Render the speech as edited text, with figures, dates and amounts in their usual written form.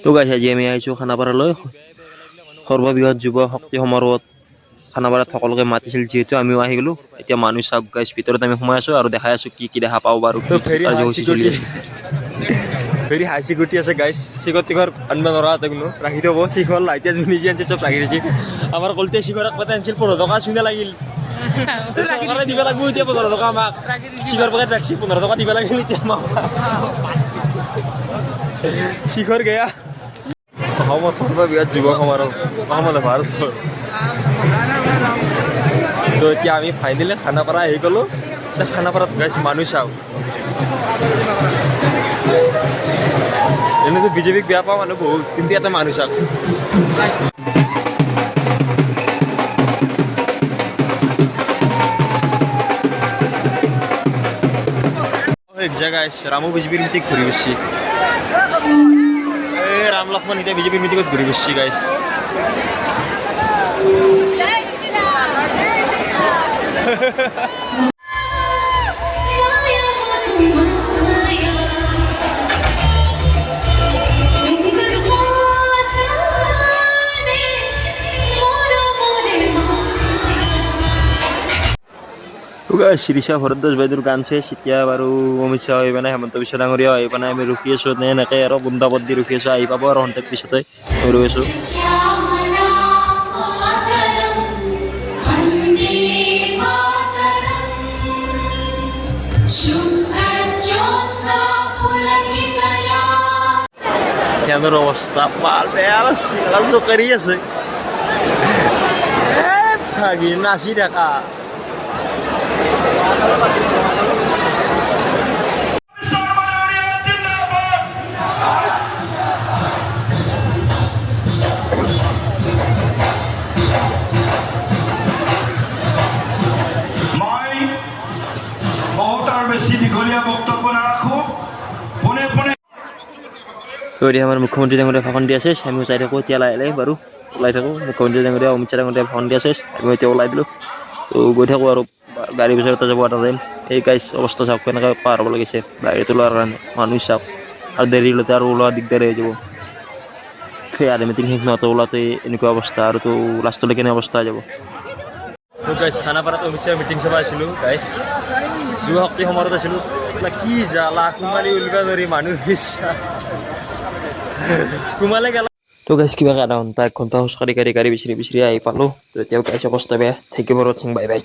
তো গাইছ আজি আমি আহিছোঁ খানাপাৰালৈ সৰ্ববৃহৎ যুৱ শক্তি সমাৰোহত খানাপাৰাত সকলোকে মাতিছিল যিহেতু আমিও আহি গ'লোঁ এতিয়া মানুহ চাওক গাইছ ভিতৰত আমি সোমাই আছোঁ আৰু দেখাই আছোঁ কি দেখা পাওঁ বাৰু তো ভেৰি হাই কাৰ্যসূচী চলি আছে ভেৰি হাই চিকিউৰিটি আছে গাইছ চিকৰ টিকৰ আনবা নৰা কোনো ৰাখি থ'ব চিকৰ এতিয়া যোনে যি আনিছে চব ৰাখি দিছে আমাৰ কলতে চিকৰ এক পাতে আনিছিল 15 টকা চুনে লাগিল চৰকাৰে দিব লাগিব এতিয়া 15 টকা আমাক চিকৰ পেকেট ৰাখছি 15 টকা দিব লাগিল এতিয়া আমাক চিকৰ গয়া অসমত সৰ্ববৃহৎ যুৱ সমাৰোহ অসমত ভাৰতৰ তো এতিয়া আমি ফাইনেলি খানাপাৰা আহি গ'লোঁ খানাপাৰাত গাইছ মানুহ চাওঁ এনেতো বিজেপিক বেয়া পাওঁ মানুহ বহুত কিন্তু ইয়াতে মানুহ চাওক এক জায়গায় রামু বিজেপির মিটিং ঘুরি বসছি রাম লক্ষ্মণ এতিয়া বিজেপির মিটিংত ঘুরি বসছি গাইছ শিৰিষা ভৰদ্বাজ বাইদেউৰ গান শেষ এতিয়া বাৰু অমিত শ্বাহ আহিব নাই হেমন্ত বিশ্ব ডাঙৰীয়াও আহিব নাই আমি ৰখি আছোঁ এনেকৈ আৰু বন্দাবত দি ৰখি আছোঁ আহি পাব আৰু সন্তেক পিছতে ৰৈ আছোঁ ফ্যানেৰ অবস্থা পাল বেয়া লাগছে চকাৰি আছে থাকি নাচি থাকা আমাৰ মুখ্যমন্ত্ৰী ডাঙৰীয়া ভাষণ দি আছে আমিও চাই থাকোঁ এতিয়া লাহে লাহে বাৰু ওলাই থাকোঁ মুখ্যমন্ত্ৰী ডাঙৰীয়া অমিত শ্বাহ ডাঙৰীয়া ভাষণ দি আছে আমি এতিয়া ওলাই দিলোঁ তো গৈ থাকোঁ আৰু গাড়ী পিছতে যাব এটা টাইম এই গাইছ অৱস্থা চাওক কেনেকৈ পাৰ হ'ব লাগিছে গাড়ীটো লোৱাৰ কাৰণে মানুহ চাওক আৰু দেৰি হ'লেতো আৰু ওলোৱা দিগদাৰ হৈ যাব ফেয়াৰ মিটিং শেষ নহওঁতে ওলাওঁতে এনেকুৱা অৱস্থা আৰু তো লাষ্টলৈ কেনে অৱস্থা হৈ যাব তো গাইছ খানাপাৰাত অমিত শ্বাহ মিটিং চাব আছিলোঁ গাইছ যুৱ শক্তি সমাৰোহত আছিলোঁ কি জ্বালা কুমাৰী উলিবা ধৰি মানুহ কুমালে গেলা তো গাইছ কিবা আধা ঘণ্টা 1 ঘণ্টা খোজকাঢ়ি গাড়ী বিচাৰি আহি পালোঁ তো এতিয়াও গাইছ অৱস্থা বেয়া থাকিব বাই বাই